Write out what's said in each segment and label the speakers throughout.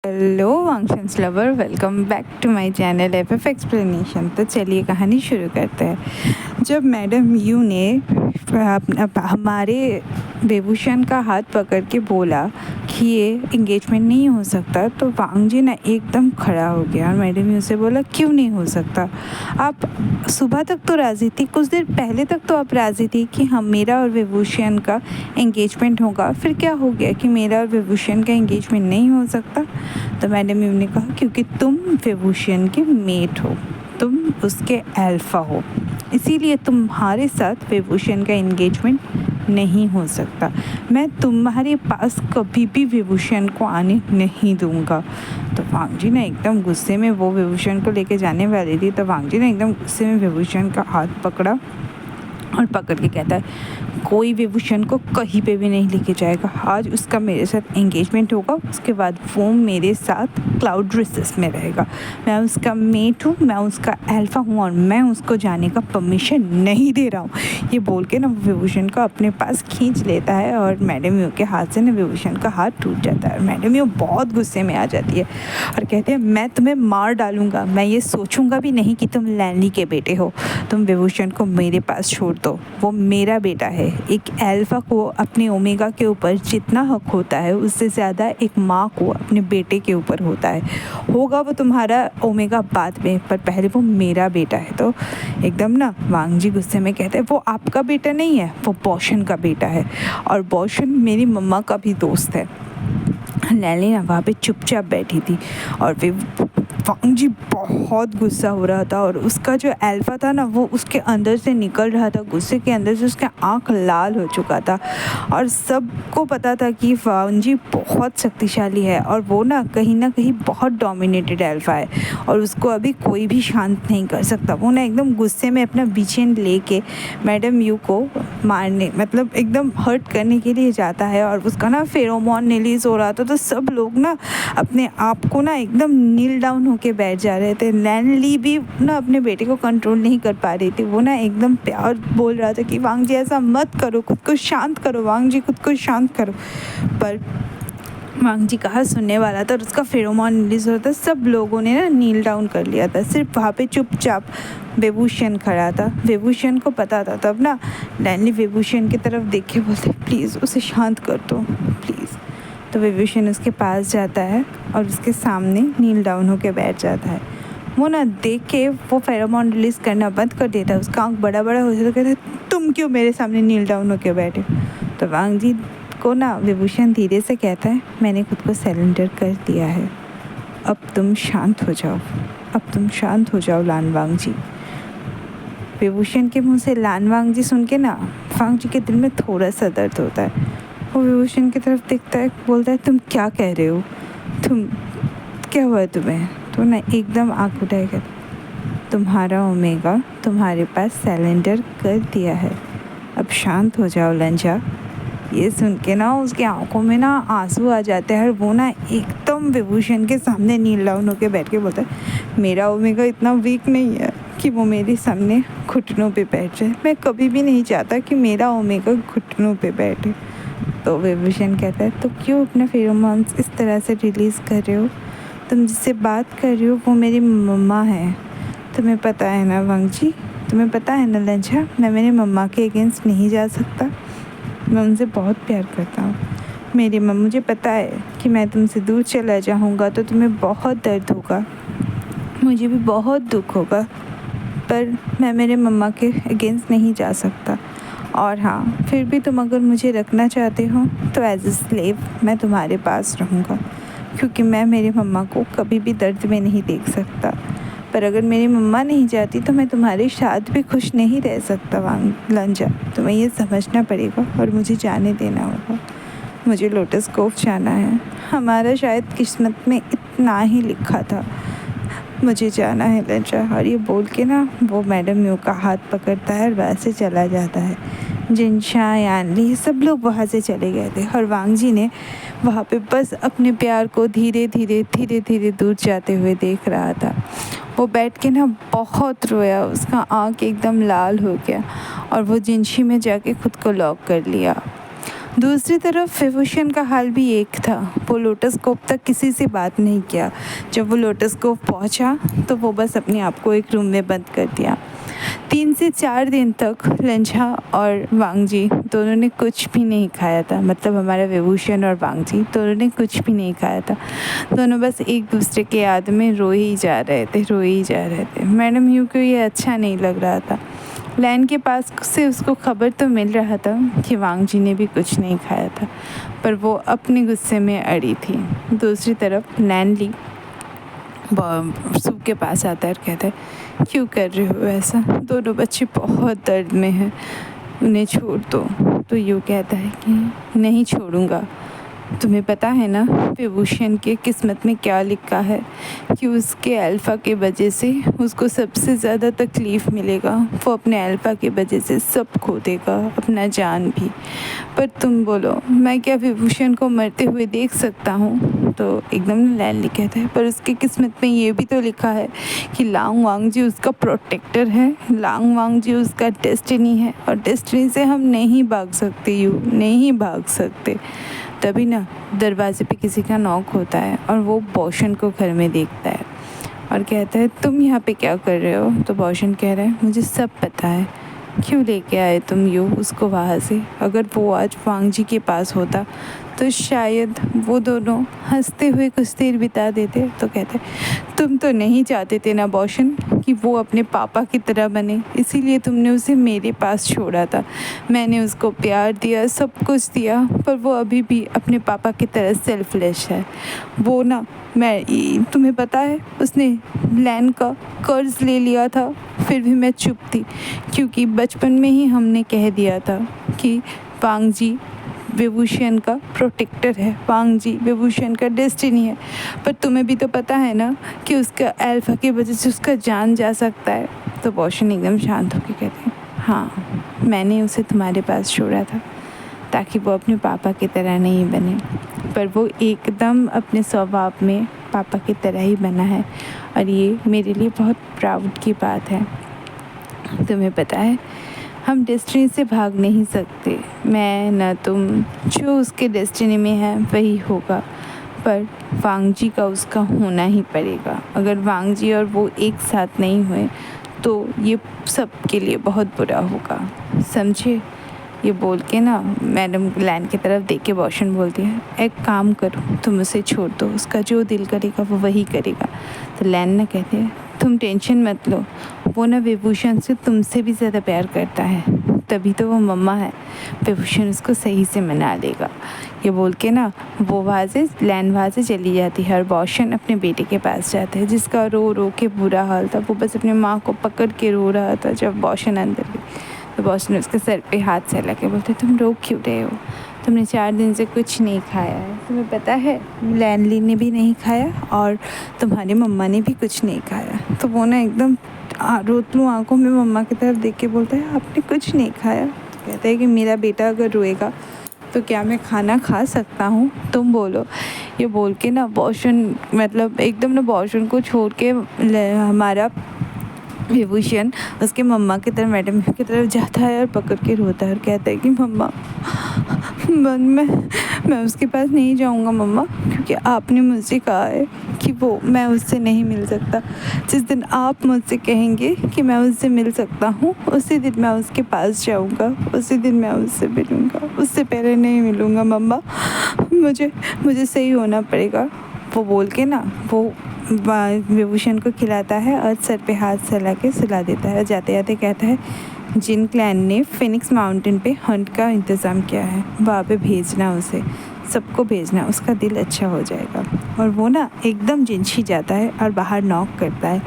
Speaker 1: Hello functions lover, welcome back to my channel F explanation. तो चलिए कहानी शुरू करते हैं। जब मैडम यू ने हमारे विभूषण का हाथ पकड़ के बोला कि ये इंगेजमेंट नहीं हो सकता, तो वांग जी ना एकदम खड़ा हो गया और मैडम यू से बोला, क्यों नहीं हो सकता? आप सुबह तक तो राज़ी थी, कुछ देर पहले तक तो आप राज़ी थी कि हम मेरा और विभूषण का इंगेजमेंट होगा, फिर क्या हो गया कि मेरा और विभूषण का इंगेजमेंट नहीं हो सकता? तो मैडम यू ने कहा, क्योंकि तुम विभूषण के मेट हो, तुम उसके अल्फ़ा हो, इसीलिए तुम्हारे साथ विभूषण का इंगेजमेंट नहीं हो सकता। मैं तुम्हारे पास कभी भी विभूषण को आने नहीं दूंगा। तो वांग जी ने एकदम गुस्से में, वो विभूषण को लेके जाने वाली थी, तो वांग जी ने एकदम गुस्से में विभूषण का हाथ पकड़ा और पकड़ के कहता है, कोई विभूषण को कहीं पे भी नहीं लेके जाएगा। आज उसका मेरे साथ एंगेजमेंट होगा, उसके बाद वो मेरे साथ क्लाउड रिसेस में रहेगा। मैं उसका मेट हूँ, मैं उसका अल्फ़ा हूँ और मैं उसको जाने का परमिशन नहीं दे रहा हूँ। ये बोल के ना विभूषण को अपने पास खींच लेता है और मैडम यू के हाथ से ना विभूषण का हाथ टूट जाता है। मैडम यू बहुत गुस्से में आ जाती है और कहते हैं, मैं तुम्हें मार डालूंगा, मैं ये सोचूंगा भी नहीं कि तुम लैनली के बेटे हो। तुम विभूषण को मेरे पास छोड़ दो, वो मेरा बेटा है। एक अल्फ़ा को अपने ओमेगा के ऊपर जितना हक होता है, उससे ज़्यादा एक माँ को अपने बेटे के ऊपर होता है। होगा वो तुम्हारा ओमेगा बाद में, पर पहले वो मेरा बेटा है। तो एकदम ना वांग जी गुस्से में कहते हैं, वो आपका बेटा नहीं है, वो बौशन का बेटा है, और बौशन मेरी मम्मा का भी दोस्त है। लैली ना वहाँ पे चुपचाप बैठी थी और वे वांग जी बहुत गुस्सा हो रहा था और उसका जो अल्फ़ा था ना, वो उसके अंदर से निकल रहा था। गुस्से के अंदर से उसका आँख लाल हो चुका था और सबको पता था कि वांग जी बहुत शक्तिशाली है और वो ना कहीं बहुत डोमिनेटेड अल्फ़ा है और उसको अभी कोई भी शांत नहीं कर सकता। वो ना एकदम गुस्से में अपना बीचेन लेके मैडम यू को मारने, मतलब एकदम हर्ट करने के लिए जाता है और उसका ना फेरोमोन रिलीज़ हो रहा था। तो सब लोग ना अपने आप को ना एकदम नील डाउन होके बैठ जा रहे थे। लैनली भी ना अपने बेटे को कंट्रोल नहीं कर पा रही थी। वो ना एकदम प्यार बोल रहा था कि वांग जी ऐसा मत करो, खुद को शांत करो, वांग जी खुद को शांत करो। पर वांग जी कहाँ सुनने वाला था और उसका फेरोमोन रिलीज होता। सब लोगों ने ना नील डाउन कर लिया था, सिर्फ वहाँ पे चुपचाप विभूषण खड़ा था। विभूषण को पता था। तब ना लैनली विभूषण की तरफ देख के बोलते, प्लीज़ उसे शांत कर दो प्लीज़। तो विभूषण उसके पास जाता है और उसके सामने नील डाउन होके बैठ जाता है। वो ना देख के वो फेरोमोन रिलीज़ करना बंद कर देता है। उसका आँख बड़ा बड़ा हो जाता है। कहता है, तुम क्यों मेरे सामने नील डाउन होके बैठे? तो वांग जी को ना विभूषण धीरे से कहता है, मैंने खुद को सरेंडर कर दिया है, अब तुम शांत हो जाओ, अब तुम शांत हो जाओ लानवांग जी। विभूषण के मुंह से लानवांग जी सुन के ना वांग जी के दिल में थोड़ा सा दर्द होता है। वो विभूषण की तरफ देखता है, बोलता है, तुम क्या कह रहे हो? तुम क्या हुआ तुम्हें? तो ना एकदम आँख उठाएगा, तुम्हारा ओमेगा तुम्हारे पास सरेंडर कर दिया है, अब शांत हो जाओ लंजा। ये सुन के ना उसकी आंखों में ना आंसू आ जाते हैं और वो ना एकदम विभूषण के सामने नील डाउन होकर बैठ के बोलता है, मेरा ओमेगा इतना वीक नहीं है कि वो मेरे सामने घुटनों पे बैठ जाए। मैं कभी भी नहीं चाहता कि मेरा ओमेगा घुटनों पे बैठे। तो विभूषण कहता है, तो क्यों अपना फेरोमोन्स इस तरह से रिलीज़ कर रहे हो? तुम जिससे बात कर रहे हो वो मेरी मम्मा है, तुम्हें पता है ना वांग जी, तुम्हें पता है ना लंजा, मैं मेरी मम्मा के अगेंस्ट नहीं जा सकता। मैं उनसे बहुत प्यार करता हूँ। मेरी मम्मा, मुझे पता है कि मैं तुमसे दूर चला जाऊँगा तो तुम्हें बहुत दर्द होगा, मुझे भी बहुत दुख होगा, पर मैं मेरे मम्मा के अगेंस्ट नहीं जा सकता। और हाँ, फिर भी तुम अगर मुझे रखना चाहते हो तो एज ए स्लेव मैं तुम्हारे पास रहूँगा, क्योंकि मैं मेरी मम्मा को कभी भी दर्द में नहीं देख सकता। पर अगर मेरी मम्मा नहीं चाहती तो मैं तुम्हारे साथ भी खुश नहीं रह सकता वांग लंजा। तुम्हें ये समझना पड़ेगा और मुझे जाने देना होगा। मुझे लोटस कोव जाना है, हमारा शायद किस्मत में इतना ही लिखा था, मुझे जाना है लंजा। और ये बोल के ना वो मैडम यू का हाथ पकड़ता है और वहाँ से चला जाता है। जिनशा, यानली, सब लोग वहाँ से चले गए थे और वांग जी ने वहाँ पे बस अपने प्यार को धीरे धीरे दूर जाते हुए देख रहा था। वो बैठ के ना बहुत रोया, उसका आँख एकदम लाल हो गया और वो जिनशी में जाके खुद को लॉक कर लिया। दूसरी तरफ विभूषण का हाल भी एक था। वो लोटस कोप तक किसी से बात नहीं किया। जब वो लोटस कोप पहुंचा तो वो बस अपने आप को एक रूम में बंद कर दिया। 3 से 4 दिन तक लंझा और वांगजी दोनों ने कुछ भी नहीं खाया था। मतलब हमारा विभूषण और वांगजी दोनों ने कुछ भी नहीं खाया था। दोनों बस एक दूसरे के याद में रोए ही जा रहे थे। मैडम ह्यू को ये अच्छा नहीं लग रहा था। लैन के पास से उसको खबर तो मिल रहा था कि वांगजी ने भी कुछ नहीं खाया था, पर वो अपने गुस्से में अड़ी थी। दूसरी तरफ लैन ली सुब के पास आता है और कहता है, क्यों कर रहे हो ऐसा? दोनों बच्चे बहुत दर्द में हैं, उन्हें छोड़ दो। तो यूँ कहता है कि नहीं छोड़ूंगा। तुम्हें पता है ना विभूषण के किस्मत में क्या लिखा है कि उसके अल्फ़ा के वजह से उसको सबसे ज़्यादा तकलीफ़ मिलेगा। वो अपने अल्फ़ा के वजह से सब खो देगा, अपना जान भी। पर तुम बोलो, मैं क्या विभूषण को मरते हुए देख सकता हूँ? तो एकदम लैनली कहता है, पर उसकी किस्मत में ये भी तो लिखा है कि लांग वांगजी उसका प्रोटेक्टर है, लांग वांगजी उसका डेस्टिनी है, और डेस्टिनी से हम नहीं भाग सकते, नहीं भाग सकते। तभी ना दरवाजे पे किसी का नॉक होता है और वो बॉशन को घर में देखता है और कहता है, तुम यहाँ पे क्या कर रहे हो? तो बॉशन कह रहा है, मुझे सब पता है। क्यों लेके आए तुम उसको वहाँ से? अगर वो आज वांगजी के पास होता तो शायद वो दोनों हंसते हुए कुछ देर बिता देते। तो कहते, तुम तो नहीं चाहते थे ना बॉशन कि वो अपने पापा की तरह बने, इसीलिए तुमने उसे मेरे पास छोड़ा था। मैंने उसको प्यार दिया, सब कुछ दिया, पर वो अभी भी अपने पापा की तरह सेल्फलेस है। वो ना, तुम्हें पता है उसने लैन का कर्ज ले लिया था, फिर भी मैं चुप थी, क्योंकि बचपन में ही हमने कह दिया था कि वांगजी विभूषण का प्रोटेक्टर है, वांगजी विभूषण का डेस्टिनी है। पर तुम्हें भी तो पता है ना कि उसका अल्फ़ा की वजह से उसका जान जा सकता है। तो बॉशन एकदम शांत होकर कहते हैं, हाँ, मैंने उसे तुम्हारे पास छोड़ा था ताकि वो अपने पापा की तरह नहीं बने, पर वो एकदम अपने स्वभाव में पापा की तरह ही बना है, और ये मेरे लिए बहुत प्राउड की बात है। तुम्हें पता है, हम डेस्टिनी से भाग नहीं सकते, मैं ना तुम, जो उसके डेस्टिनी में है वही होगा। पर वांगजी का उसका होना ही पड़ेगा। अगर वांगजी और वो एक साथ नहीं हुए तो ये सब के लिए बहुत बुरा होगा, समझे? ये बोल के ना मैडम लैन की तरफ देख के बॉशन बोलती है, एक काम करो, तुम उसे छोड़ दो, उसका जो दिल करेगा वो वही करेगा। तो लैन ना कहते हैं, तुम टेंशन मत लो, वो ना विभूषण से तुमसे भी ज़्यादा प्यार करता है, तभी तो वो मम्मा है, विभूषण उसको सही से मना लेगा। ये बोल के ना वो लैन वहाँ से चली जाती है और बॉशन अपने बेटे के पास जाता है, जिसका रो रो के बुरा हाल था। वो बस अपनी माँ को पकड़ के रो रहा था जब बॉशन अंदर गई। तो बॉशन उसके सर पे हाथ से लगे, बोलते, तुम रो क्यों रहे हो? तुमने 4 दिन से कुछ नहीं खाया है, तुम्हें पता है लैनली ने भी नहीं खाया और तुम्हारी मम्मा ने भी कुछ नहीं खाया। तो वो ना एकदम रोतलू आंखों में मम्मा की तरफ देख के बोलता है, आपने कुछ नहीं खाया? तो कहता है कि मेरा बेटा अगर रोएगा तो क्या मैं खाना खा सकता हूँ? तुम बोलो। ये बोल के ना बॉशन मतलब एकदम ना बॉशन को छोड़ के हमारा विभूषण उसके मम्मा की तरफ, मैडम की तरफ जाता है और पकड़ के रोता है और कहता है कि मम्मा, मैं उसके पास नहीं जाऊंगा मम्मा, क्योंकि आपने मुझसे कहा है कि वो मैं उससे नहीं मिल सकता। जिस दिन आप मुझसे कहेंगे कि मैं उससे मिल सकता हूँ, उसी दिन मैं उसके पास जाऊंगा, उसी दिन मैं उससे मिलूँगा, उससे पहले नहीं मिलूँगा मम्मा, मुझे सही होना पड़ेगा। वो बोल के ना वो विभूषण को खिलाता है और सर पे हाथ सला के सुला देता है और जाते जाते कहता है, जिन क्लैन ने फिनिक्स माउंटेन पे हंट का इंतज़ाम किया है वहाँ पे भेजना, उसे सबको भेजना, उसका दिल अच्छा हो जाएगा। और वो ना एकदम जिनशी जाता है और बाहर नॉक करता है,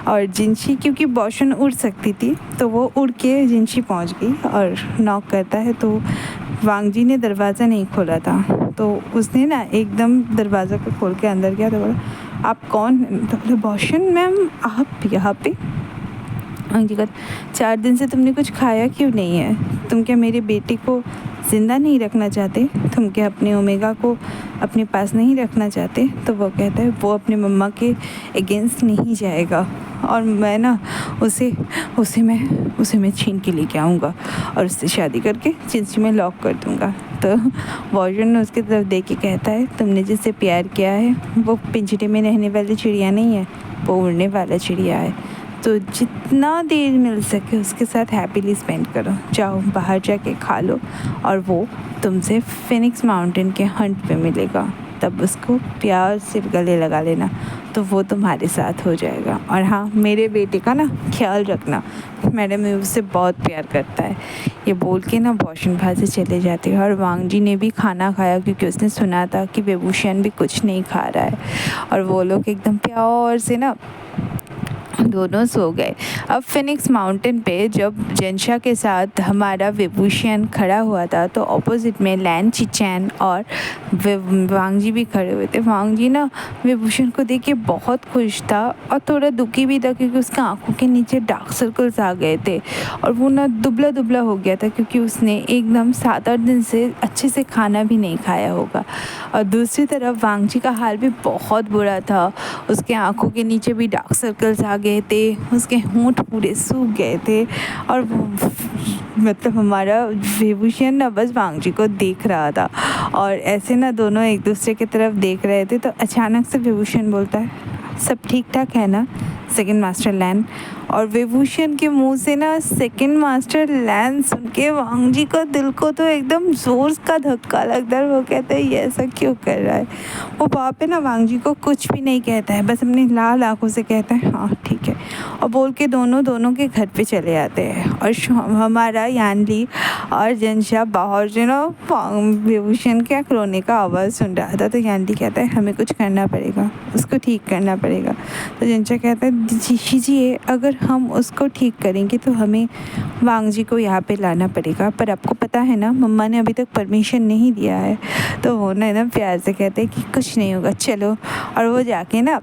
Speaker 1: और जिनशी क्योंकि बॉशन उड़ सकती थी तो वो उड़ के जिनशी पहुँच गई और नॉक करता है। तो वांगजी ने दरवाज़ा नहीं खोला था, तो उसने ना एकदम दरवाज़ा को खोल के अंदर गया। तो बोला, आप कौन? तो बोले, बॉशन मैम, आप यहाँ पे? वांगजी का, 4 दिन से तुमने कुछ खाया क्यों नहीं है? तुम क्या मेरे बेटे को ज़िंदा नहीं रखना चाहते? तुम क्या अपने ओमेगा को अपने पास नहीं रखना चाहते? तो वो कहता है, वो अपने मम्मा के अगेंस्ट नहीं जाएगा, और मैं ना उसे मैं छीन के लेके आऊँगा और उससे शादी करके जिंदगी में लॉक कर दूँगा। तो वॉशरूम उसकी तरफ देख के कहता है तुमने जिससे प्यार किया है वो पिंजरे में रहने वाली चिड़िया नहीं है, वो उड़ने वाला चिड़िया है। तो जितना देर मिल सके उसके साथ हैप्पीली स्पेंड करो, जाओ बाहर जाके खा लो और वो तुमसे फिनिक्स माउंटेन के हंट पे मिलेगा, तब उसको प्यार से गले लगा लेना तो वो तुम्हारे साथ हो जाएगा। और हाँ, मेरे बेटे का ना ख्याल रखना, मैडम उससे बहुत प्यार करता है। ये बोल के ना भौशन भाई से चले जाते हैं और वांग जी ने भी खाना खाया क्योंकि उसने सुना था कि विभूषण भी कुछ नहीं खा रहा है। और वो लोग एकदम प्यार से ना दोनों सो गए। अब फिनिक्स माउंटेन पे जब जेंशा के साथ हमारा विभूषण खड़ा हुआ था तो ऑपोजिट में लैन चिचैन और वांग जी भी खड़े हुए थे। वांग जी ना विभूषण को देख के बहुत खुश था और थोड़ा दुखी भी था क्योंकि उसके आंखों के नीचे डार्क सर्कल्स आ गए थे और वो ना दुबला दुबला हो गया था क्योंकि उसने एकदम 7-8 दिन से अच्छे से खाना भी नहीं खाया होगा। और दूसरी तरफ वांग जी का हाल भी बहुत बुरा था, उसके आंखों के नीचे भी डार्क सर्कल्स आ गए थे, उसके होंठ पूरे सूख गए थे और मतलब हमारा विभूषण ना बस वांग जी को देख रहा था और ऐसे ना दोनों एक दूसरे की तरफ देख रहे थे। तो अचानक से विभूषण बोलता है सब ठीक ठाक है ना सेकंड मास्टर लैन। और विभूषण के मुंह से ना सेकंड मास्टर लैन सुन के वांग जी का दिल को तो एकदम ज़ोर का धक्का लगता है। वो कहते हैं ये ऐसा क्यों कर रहा है। वो वहाँ पे ना वांग जी को कुछ भी नहीं कहता है, बस अपनी लाल आंखों से कहता है हाँ ठीक है और बोल के दोनों के घर पे चले आते हैं। और हमारा यानली और जेंशा बाहर जो ना विभूषण के रोने का आवाज़ सुन रहा था। तो यानली कहता है हमें कुछ करना पड़ेगा, उसको ठीक करना पड़ेगा। तो जेंशा कहता है जी अगर हम उसको ठीक करेंगे तो हमें वांग जी को यहाँ पे लाना पड़ेगा, पर आपको पता है ना मम्मा ने अभी तक परमिशन नहीं दिया है। तो वो ना एकदम प्यार से कहते हैं कि कुछ नहीं होगा चलो। और वो जाके ना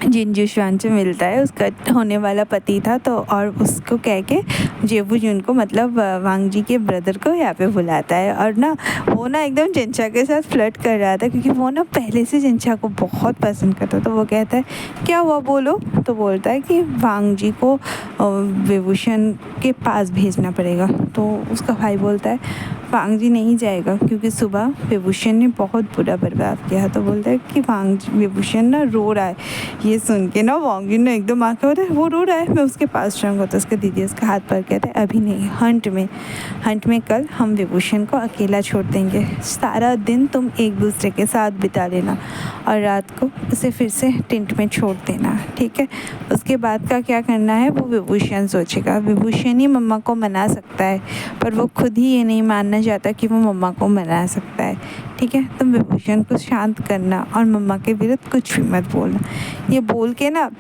Speaker 1: जिनजू शुआन से मिलता है, उसका होने वाला पति था। तो और उसको कह के जेबू जुन को मतलब वांग जी के ब्रदर को यहाँ पे बुलाता है। और ना वो ना एकदम जेंशा के साथ फ्लर्ट कर रहा था क्योंकि वो ना पहले से जेंशा को बहुत पसंद करता। तो वो कहता है क्या हुआ बोलो। तो बोलता है कि वांग जी को विभूषण के पास भेजना पड़ेगा। तो उसका भाई बोलता है वांग जी नहीं जाएगा क्योंकि सुबह विभूषण ने बहुत बुरा बर्बाद किया। तो बोलता है कि विभूषण ना रो रहा है। ये सुन के ना वांग जी ने एकदम आके होता है वो रो रहा है मैं उसके पास जाऊँगा। तो उसके दीदी उसका हाथ पकड़ कहता है अभी नहीं, हंट में कल हम विभूषण को अकेला छोड़ देंगे, सारा दिन तुम एक दूसरे के साथ बिता लेना और रात को उसे फिर से टेंट में छोड़ देना, ठीक है। उसके बाद का क्या करना है वो विभूषण सोचेगा। विभूषण ही मम्मा को मना सकता है पर वो खुद ही ये नहीं मानना चाहता कि वो मम्मा को मना सकता है, ठीक है। तुम विभूषण को शांत करना और मम्मा के विरुद्ध कुछ भी मत बोलना। ये बोल के ना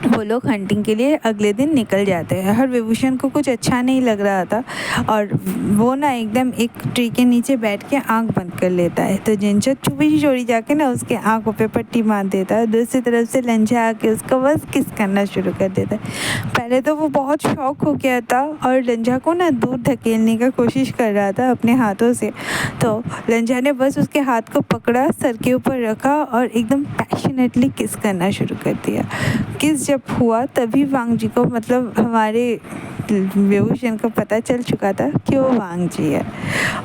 Speaker 1: वो लोग हंटिंग के लिए अगले दिन निकल जाते हैं। हर विभूषण को कुछ अच्छा नहीं लग रहा था और वो ना एकदम एक ट्री के नीचे बैठ के आंख बंद कर लेता है। तो जेंशा चुपी चोरी जाके ना उसके आंखों पे पट्टी बांध देता है। दूसरी तरफ से लंजा आके उसको बस किस करना शुरू कर देता है। पहले तो वो बहुत शौक हो गया था और लंजा को ना दूर धकेलने का कोशिश कर रहा था अपने हाथों से। तो लंजा ने बस उसके हाथ को पकड़ा, सर के ऊपर रखा और एकदम पैशनेटली किस करना शुरू कर दिया। किस जब हुआ तभी वांग जी को मतलब हमारे विभूषण को पता चल चुका था कि वो वांग जी है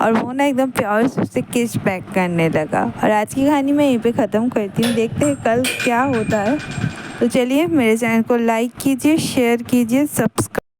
Speaker 1: और वो ना एकदम प्यार से उससे किस बैक करने लगा। और आज की कहानी मैं यहीं पे ख़त्म करती हूँ, देखते हैं कल क्या होता है। तो चलिए मेरे चैनल को लाइक कीजिए, शेयर कीजिए, सब्सक्राइब